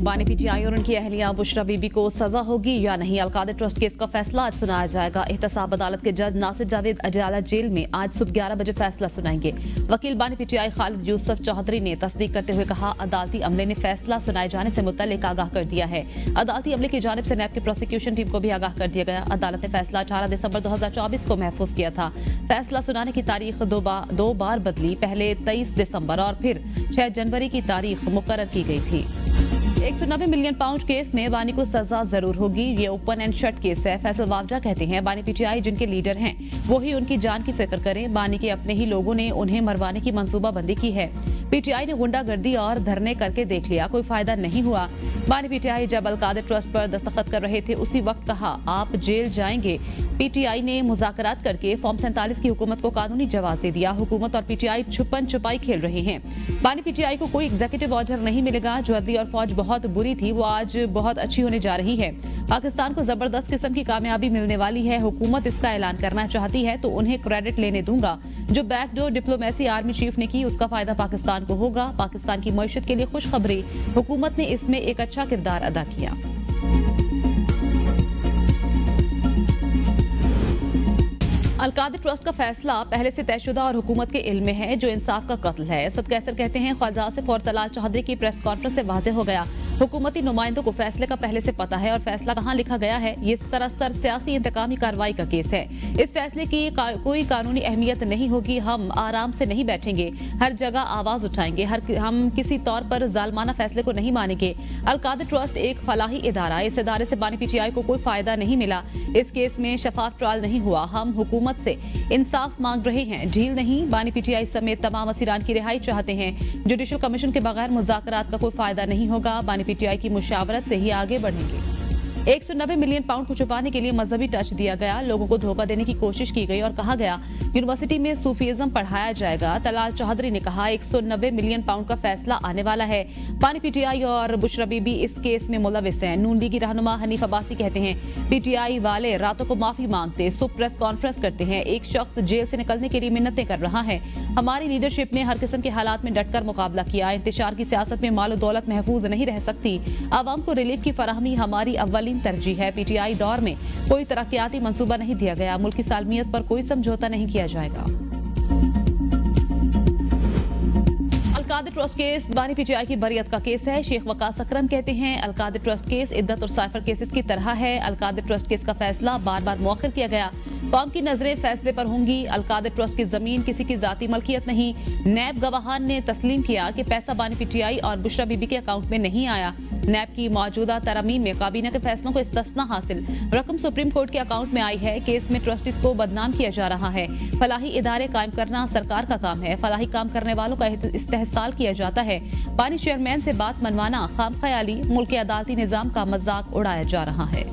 बानी पीटीआई और उनकी अहलिया बुशरा बीबी को सजा होगी या नहीं, अलकादर ट्रस्ट केस का फैसला आज सुनाया जाएगा। एहतसाब अदालत के जज नासिर जावेद अडयाला जेल में आज सुबह 11 बजे फैसला सुनाएंगे। वकील बानी पीटीआई खालिद यूसुफ चौधरी ने तस्दीक करते हुए कहा, अदालती अमले ने फैसला सुनाए जाने से मुतल्लिक आगाह कर दिया है। अदालती अमले की जानिब से नैब की प्रोसिक्यूशन टीम को भी आगाह कर दिया गया। अदालत ने फैसला 18 दिसंबर 2024 को महफूज किया था। फैसला सुनाने की तारीख दो बार बदली, पहले 23 दिसंबर और फिर 6 जनवरी की तारीख मुकर्रर की गई थी। 190 मिलियन पाउंड केस में बानी को सजा जरूर होगी। ये ओपन एंड शट केस है। फैसल वावजा कहते हैं, बानी पीटीआई जिनके लीडर हैं वो ही उनकी जान की फिक्र करें। बानी के अपने ही लोगों ने उन्हें मरवाने की मंसूबाबंदी की है। पीटीआई ने गुंडागर्दी और धरने करके देख लिया, कोई फायदा नहीं हुआ। बानी पीटीआई जब अलकादर ट्रस्ट पर दस्तखत कर रहे थे उसी वक्त कहा, आप जेल जाएंगे। पीटीआई ने मुज़ाकरात करके फॉर्म 47 की हुकूमत को कानूनी जवाब दे दिया। हुकूमत और पीटीआई छुपन छुपाई खेल रहे हैं। बानी पीटीआई को कोई एग्जीक्यूटिव ऑर्डर नहीं मिलेगा। जो अदली और फौज बहुत बुरी थी वो आज बहुत अच्छी होने जा रही है। पाकिस्तान को जबरदस्त किस्म की कामयाबी मिलने वाली है। हुकूमत इसका ऐलान करना चाहती है तो उन्हें क्रेडिट लेने दूंगा। जो बैकडोर डिप्लोमेसी आर्मी चीफ ने की उसका फायदा पाकिस्तान को होगा। पाकिस्तान की मईशत के लिए खुशखबरी, हुकूमत ने इसमें एक अच्छा किरदार अदा किया। अलकादर ट्रस्ट का फैसला पहले से तयशुदा और हुकूमत के इल्म में है। जो इंसाफ का कत्ल है। असद कैसर कहते हैं, ख्वाजा आसिफ और तलाल चौधरी की प्रेस कॉन्फ्रेंस से वाज़ेह हो गया, हुकूमती नुमाइंदों को फैसले का पहले से पता है और फैसला कहां लिखा गया है। ये सरासर सियासी इंतकामी कार्रवाई का केस है। इस फैसले की कोई कानूनी अहमियत नहीं होगी। हम आराम से नहीं बैठेंगे, हर जगह आवाज उठाएंगे। हम किसी तौर पर जालमाना फैसले को नहीं मानेंगे। अलकादर ट्रस्ट एक फलाही इदारा, इस इदारे से बानी पीटीआई को कोई फायदा नहीं मिला। इस केस में शफाफ ट्रायल नहीं हुआ। हम हुकूमत से इंसाफ मांग रहे हैं, ढील नहीं। बानी पीटीआई समेत तमाम असीरान की रिहाई चाहते हैं। जुडिशल कमीशन के बगैर मुज़ाकरात का कोई फायदा नहीं होगा। बानी पीटीआई की मुशावरत से ही आगे बढ़ेंगे। 190 मिलियन पाउंड को छुपाने के लिए मजहबी टच दिया गया। लोगों को धोखा देने की कोशिश की गई और कहा गया यूनिवर्सिटी में सूफीज़म पढ़ाया जाएगा। तलाल चौधरी ने कहा 190 मिलियन पाउंड का फैसला आने वाला है। बानी पीटीआई और बुशरा बीबी इस केस में मुलविस हैं। नून लीगी रहनुमा हनीफ अब्बासी कहते हैं, पीटीआई वाले रातों को माफी मांगते, सुबह प्रेस कॉन्फ्रेंस करते हैं। एक शख्स जेल से निकलने के लिए मिन्नतें कर रहा है। हमारी लीडरशिप ने हर किस्म के हालात में डटकर मुकाबला किया। इंतशार की सियासत में मालो दौलत महफूज नहीं रह सकती। आवाम को रिलीफ की फराहमी हमारी अव्वलीन तरजीह है। पीटीआई दौर में कोई तरक्याती मंसूबा नहीं दिया गया। मुल्क की सालमियत पर कोई समझौता नहीं किया जाएगा। अलकादर ट्रस्ट केस बानी पीटीआई की बरियत का केस है। शेख वकास अकरम कहते हैं, अलकादर ट्रस्ट केस इद्दत और साइफर केसेस की तरह है। अलकादर ट्रस्ट केस का फैसला बार बार मौखिर किया गया। कौम की नजरें फैसले पर होंगी। अलकादर ट्रस्ट की जमीन किसी की जाती मलकियत नहीं। नैब गवाहान ने तस्लीम किया कि पैसा बानी पीटीआई और बुशरा बीबी के अकाउंट में नहीं आया। नैब की मौजूदा तरमीम में काबीना के फैसलों को इस्तिस्ना हासिल, रकम सुप्रीम कोर्ट के अकाउंट में आई है। केस में ट्रस्टीज को बदनाम किया जा रहा है। फलाही इदारे कायम करना सरकार का काम है। फलाही काम करने वालों का इस्तेहसाल किया जाता है। बानी चेयरमैन से बात मनवाना खाम ख्याली, मुल्क के अदालती निजाम का मजाक उड़ाया जा रहा है।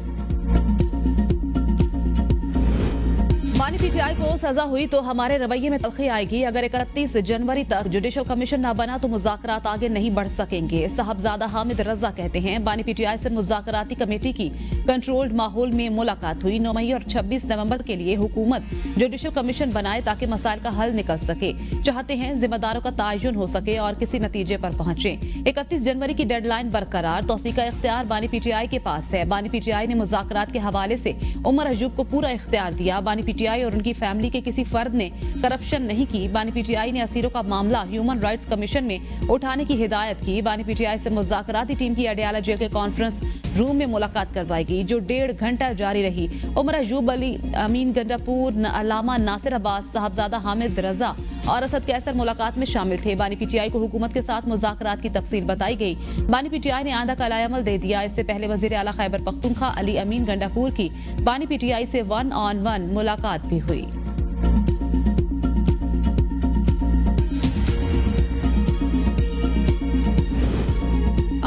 बानी पीटीआई को सजा हुई तो हमारे रवैये में तल्खी आएगी। अगर 31 जनवरी तक जुडिशल कमीशन न बना तो मुज़ाकरात आगे नहीं बढ़ सकेंगे। साहबजादा हामिद रजा कहते हैं, बानी पीटीआई से मुज़ाकराती कमेटी की कंट्रोल्ड माहौल में मुलाकात हुई। 9 मई और 26 नवंबर के लिए हुकूमत जुडिशल कमीशन बनाए ताकि मसाइल का हल निकल सके। चाहते हैं जिम्मेदारों का तयन हो सके और किसी नतीजे पर पहुंचे। 31 जनवरी की डेडलाइन बरकरार। तौसीक का इख्तियार बानी पीटीआई के पास है। बानी पीटीआई ने मुज़ाकरात के हवाले से उमर अयूब को पूरा इख्तियार दिया। बानी पीटीआई और उनकी फैमिली के किसी फर्द ने करप्शन नहीं की। बानी पीटीआई ने असीरों का मामला ह्यूमन राइट्स कमीशन में उठाने की हिदायत की। बानी पीटीआई से मुज़ाकराती टीम की अडयाला जेल के कॉन्फ्रेंस रूम में मुलाकात करवाएगी जो 1.5 घंटा जारी रही। उमर अयूब, अली अमीन गंडापुर, अल्लामा नासिर अब्बास, साहबजादा हामिद रजा और असद कैसर मुलाकात में शामिल थे। बानी पीटीआई को हुकूमत के साथ मुज़ाकरात की तफसील बताई गई। बानी पीटीआई ने आंदा का लाएअमल दे दिया। इससे पहले वजीर आला खैबर पख्तूनख्वा अली अमीन गंडापुर की बानी पीटीआई से 1-on-1 मुलाकात भी हुई।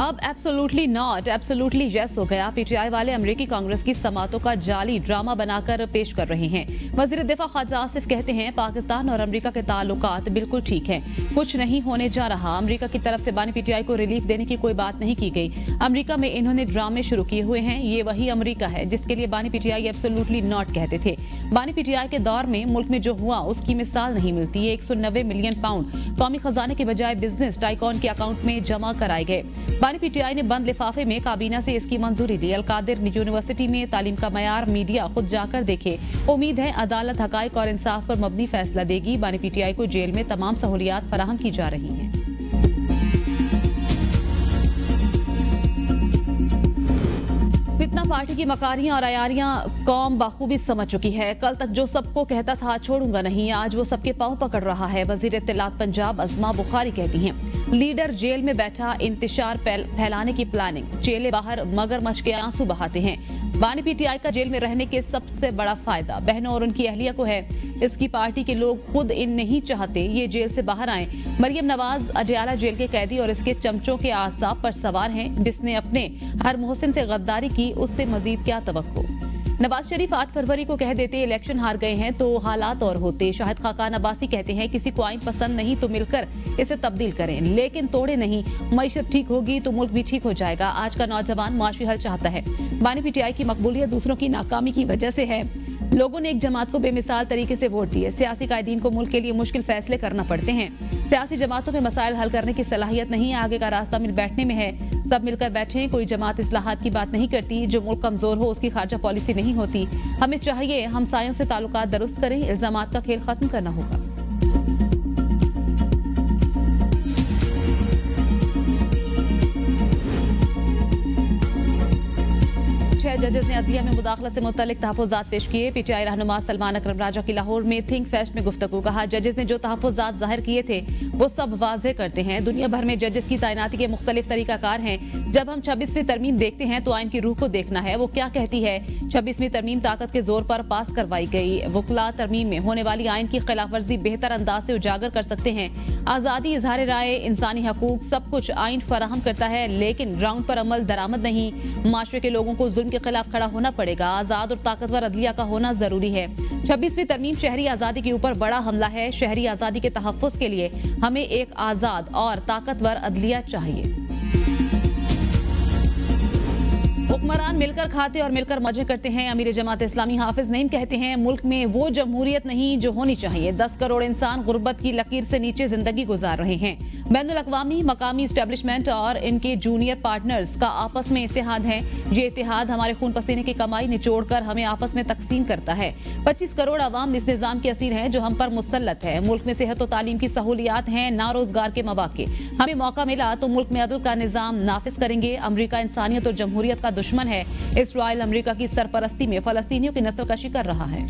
अब एब्सोल्युटली नॉट, एब्सोल्युटली यस हो गया। पीटीआई वाले अमेरिकी कांग्रेस की समातों का जाली ड्रामा बनाकर पेश कर रहे हैं। वजीर दिफा ख्वाजा आसिफ कहते हैं, पाकिस्तान और अमेरिका के ताल्लुकात बिल्कुल ठीक हैं, कुछ नहीं होने जा रहा। अमेरिका की तरफ से बानी पीटीआई को रिलीफ देने की कोई बात नहीं की गई। अमेरिका में इन्होंने ड्रामे शुरू किए हुए हैं। ये वही अमेरिका है जिसके लिए बानी पीटीआई एब्सोल्युटली नॉट कहते थे। बानी पीटीआई के दौर में मुल्क में जो हुआ उसकी मिसाल नहीं मिलती। 190 मिलियन पाउंड कौमी खजाने के बजाय बिजनेस टाइकॉन के अकाउंट में जमा कराए गए। बानी पीटीआई ने बंद लिफाफे में काबीना से इसकी मंजूरी ली। अलकादिर यूनिवर्सिटी में तालीम का मयार मीडिया खुद जाकर देखे। उम्मीद है अदालत हकाइक और इंसाफ पर मबनी फैसला देगी। बानी पीटीआई को जेल में तमाम सहूलियात फराहम की जा रही हैं। फितना पार्टी की मकारियां और अयारियां कौम बाखूबी समझ चुकी है। कल तक जो सबको कहता था छोड़ूंगा नहीं, आज वो सबके पांव पकड़ रहा है। वजीर इत्तलात पंजाब अज़मा बुखारी कहती हैं, लीडर जेल में बैठा इंतशार फैलाने की प्लानिंग, चेले बाहर मगरमच्छ के आंसू बहाते हैं। बानी पीटीआई का जेल में रहने के सबसे बड़ा फायदा बहनों और उनकी अहलिया को है। इसकी पार्टी के लोग खुद इन नहीं चाहते ये जेल से बाहर आए। मरियम नवाज अडयाला जेल के कैदी और इसके चमचों के आसाब पर सवार हैं। जिसने अपने हर मोहसिन से गद्दारी की, उससे मजीद क्या तवक्को। नवाज शरीफ 8 फरवरी को कह देते इलेक्शन हार गए हैं तो हालात और होते। शाहिद खाकान अब्बासी कहते हैं किसी को आइन पसंद नहीं तो मिलकर इसे तब्दील करें, लेकिन तोड़े नहीं। मईशत ठीक होगी तो मुल्क भी ठीक हो जाएगा। आज का नौजवान माशी हल चाहता है। बानी पीटीआई की मकबूलियत दूसरों की नाकामी की वजह से है। लोगों ने एक जमात को बेमिसाल तरीके से वोट दिए। सियासी कायदीन को मुल्क के लिए मुश्किल फैसले करना पड़ते हैं। सियासी जमातों में मसाइल हल करने की सलाहियत नहीं, आगे का रास्ता मिल बैठने में है। सब मिलकर बैठें। कोई जमात इस्लाहात की बात नहीं करती। जो मुल्क कमजोर हो उसकी खारजा पॉलिसी नहीं होती। हमें चाहिए हमसायों से ताल्लुकात दुरुस्त करें। इल्जामात का खेल खत्म करना होगा। 6 जजेस ने अदलिया में मुदाखलत से मुतल्लिक तहफ़्फ़ुज़ात पेश किए। पीटीआई रहनुमा सलमान अकरम राजा की लाहौर में थिंक फेस्ट में गुफ्तगू। कहा, जजेस ने जो तहफ़्फ़ुज़ात ज़ाहिर किए थे वो सब वाज़ेह करते हैं। दुनिया भर में जजेस की तैनाती के मुख्तलिफ तरीकाकार हैं। जब हम 26वीं तरमीम देखते हैं तो आइन की रूह को देखना है, वो क्या कहती है। 26वीं तरमीम ताकत के जोर पर पास करवाई गई। वकला तरमीम में होने वाली आइन की खिलाफ वर्जी बेहतर अंदाज से उजागर कर सकते हैं। आज़ादी, इजहार राय, इंसानी हकूक सब कुछ आइन फराहम करता है, लेकिन ग्राउंड पर अमल दरामद नहीं। माशरे के लोगों को जुल्म के खिलाफ खड़ा होना पड़ेगा। आजाद और ताकतवर अदलिया का होना जरूरी है। 26वीं तरमीम शहरी आजादी के ऊपर बड़ा हमला है। शहरी आजादी के तहफ्फुज़ के लिए हमें एक आजाद और ताकतवर अदलिया चाहिए। हुक्मरान मिलकर खाते और मिलकर मजे करते हैं। अमीर जमात इस्लामी हाफिज नईम कहते हैं, मुल्क में वो जमहूरियत नहीं जो होनी चाहिए। 10 करोड़ इंसान गुर्बत की लकीर से नीचे जिंदगी गुजार रहे हैं। बैनुल अक़वामी मकामी एस्टेब्लिशमेंट और इनके जूनियर पार्टनर्स का आपस में इत्तेहाद है। ये इत्तेहाद हमारे खून पसीने की कमाई निचोड़ कर हमें आपस में तकसीम करता है। 25 करोड़ अवाम इस निज़ाम के असीर हैं जो हम पर मुसल्लत है। मुल्क में सेहत और तालीम की सहूलियात हैं, ना रोजगार के मौके। हमें मौका मिला तो मुल्क में अदल का निज़ाम नाफिज करेंगे। अमरीका इंसानियत और जमहूरियत का दुश्मन है। इस्राइल अमेरिका की सरपरस्ती में फलस्तीनियों की नस्ल कशी कर रहा है।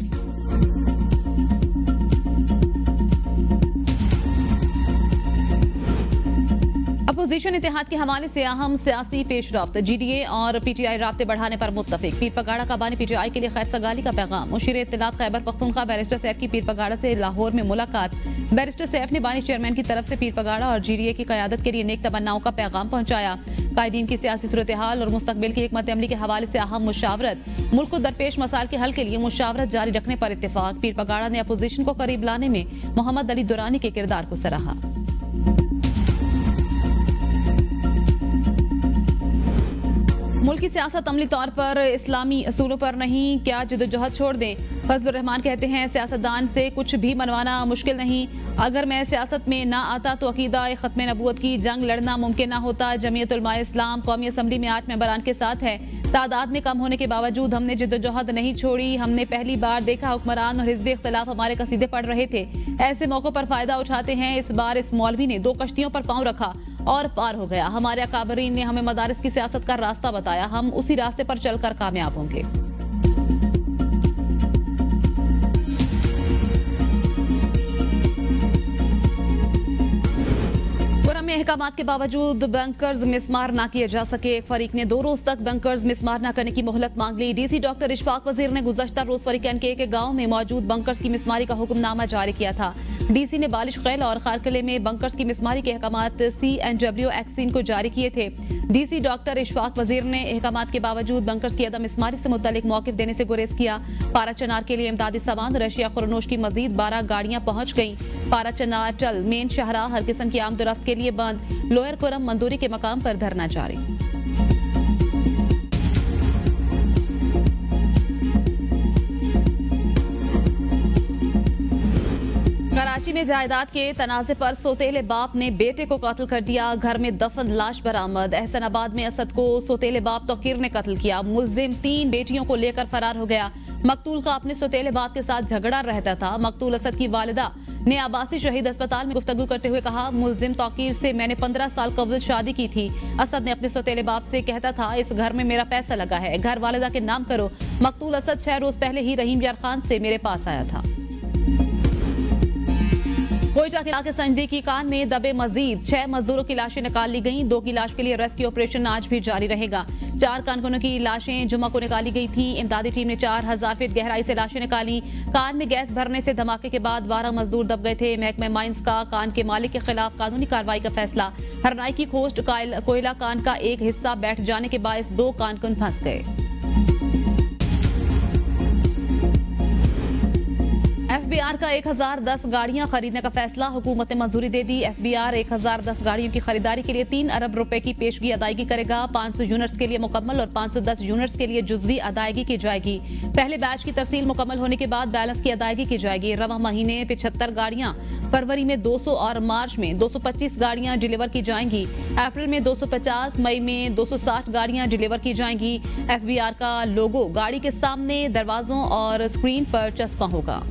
अपोजिशन इत्तेहाद के हवाले से अहम सियासी पेशरफ्त। जीडीए और पीटीआई राब्ते बढ़ाने पर मुत्तफिक। पीर पगाड़ा का बानी पीटीआई के लिए खैर सगाली का पैगाम। मुशीर इत्तलात खैबर पख्तूनख्वा बैरिस्टर सैफ की पीर पगाड़ा से लाहौर में मुलाकात। बैरिस्टर सैफ ने बानी चेयरमैन की तरफ से पीर पगाड़ा और जीडीए की क़यादत के लिए नेक तमन्नाओं का पैगाम पहुंचाया। कायदीन की सियासी सूरत हाल और मुस्तकबिल की हिकमत अमली के हवाले से अहम मुशावरत। मुल्क को दरपेश मसाइल के हल के लिए मुशावरत जारी रखने पर इत्तेफाक। पीर पगाड़ा ने अपोजिशन को करीब लाने में मोहम्मद अली दुरानी के किरदार को सराहा। मुल्क की सियासत अमली तौर पर इस्लामी असूलों पर नहीं, क्या जदोजहद छोड़ दें। फजलुर रहमान कहते हैं, सियासतदान से कुछ भी मनवाना मुश्किल नहीं। अगर मैं सियासत में ना आता तो अकीदा ख़त्म नबूवत की जंग लड़ना मुमकिन ना होता। जमीयत उलमा इस्लाम कौमी असम्बली में 8 मेंबरान के साथ है। तादाद में कम होने के बावजूद हमने जदोजहद नहीं छोड़ी। हमने पहली बार देखा हुक्मरान और हिज़्ब इख्तिलाफ हमारे कसीदे पढ़ रहे थे। ऐसे मौक़ों पर फायदा उठाते हैं। इस बार इस मौलवी ने 2 कश्तियों पर पांव रखा और पार हो गया। हमारे अकाबरीन ने हमें मदारिस की सियासत का रास्ता बताया। हम उसी रास्ते पर चलकर कामयाब होंगे। में अहकामात के बावजूद बैंकर्स मिसमार ना किए जा सके। एक फरीक ने 2 रोज तक बैंकर्स मिसमार न करने की मोहलत मांग ली। डीसी डॉक्टर इशफाक वजीर ने गुज़श्ता रोज फरीक एनके के गांव में मौजूद बंकर्स की मिसमारी का हुक्मनामा जारी किया था। डीसी ने बालिश खैल और खारकले में बंकर्स की मिसमारी के अहकामात CNW एक्सिन को जारी किए थे। डीसी डॉक्टर इशफाक वजीर ने अहकामात के बावजूद बंकर्स की अदम मिसमारी से मुतल्लिक मौक़िफ़ देने से गुरेज किया। पारा चनार के लिए इमदादी सामान रशिया खुरनोश की मजीद 12 गाड़ियां पहुंच गईं। पारा चनार टल मेन शहरा हर किस्म की आमदोरफ्त के लिए बंद। लोअर कोरम मंदूरी के मकाम पर धरना जारी। कराची कराची में जायदाद के तनाजे पर सौतेले बाप ने बेटे को कत्ल कर दिया। घर में दफन लाश बरामद। एहसनाबाद में असद को सौतेले बाप तौकीर ने कत्ल किया। मुल्जिम 3 बेटियों को लेकर फरार हो गया। मकतूल का अपने सौतेले बाप के साथ झगड़ा रहता था। मकतूल असद की वालिदा ने आबासी शहीद अस्पताल में गुफ्तगू करते हुए कहा, मुल्जिम तौकीर से मैंने 15 साल कबल शादी की थी। असद ने अपने सौतेले बाप से कहता था, इस घर में मेरा पैसा लगा है, घर वालिदा के नाम करो। मकतूल असद 6 रोज पहले ही रहीम यार खान से मेरे पास आया था। कोयटा के इलाके संजदी की कान में दबे मजीद 6 मजदूरों की लाशें निकाल ली गईं। 2 की लाश के लिए रेस्क्यू ऑपरेशन आज भी जारी रहेगा। 4 कानकुनों की लाशें जुमा को निकाली गई थी। इमदादी टीम ने 4000 फीट गहराई से लाशें निकाली। कान में गैस भरने से धमाके के बाद 12 मजदूर दब गए थे। महकमा माइंस का कान के मालिक के खिलाफ कानूनी कार्रवाई का फैसला। हरनाई की खोस्ट कोयला कान का एक हिस्सा बैठ जाने के बायस 2 कानकुन फंस गए। FBR का 1010 गाड़ियां खरीदने का फैसला। हुकूमत ने मंजूरी दे दी। FBR 1010 गाड़ियों की खरीदारी के लिए 3 अरब रुपए की पेशगी अदायगी करेगा। 500 यूनिट्स के लिए मुकम्मल और 510 यूनिट्स के लिए जुजवी अदायगी की जाएगी। पहले बैच की तरसील मुकम्मल होने के बाद बैलेंस की अदायगी की जाएगी। रवा महीने 75 गाड़ियां, फरवरी में 200 और मार्च में 225 गाड़ियां डिलीवर की जाएंगी। अप्रैल में 250, मई में 260 गाड़ियां डिलीवर की जाएंगी। FBR का लोगो गाड़ी के सामने, दरवाजों और स्क्रीन पर चस्पा होगा।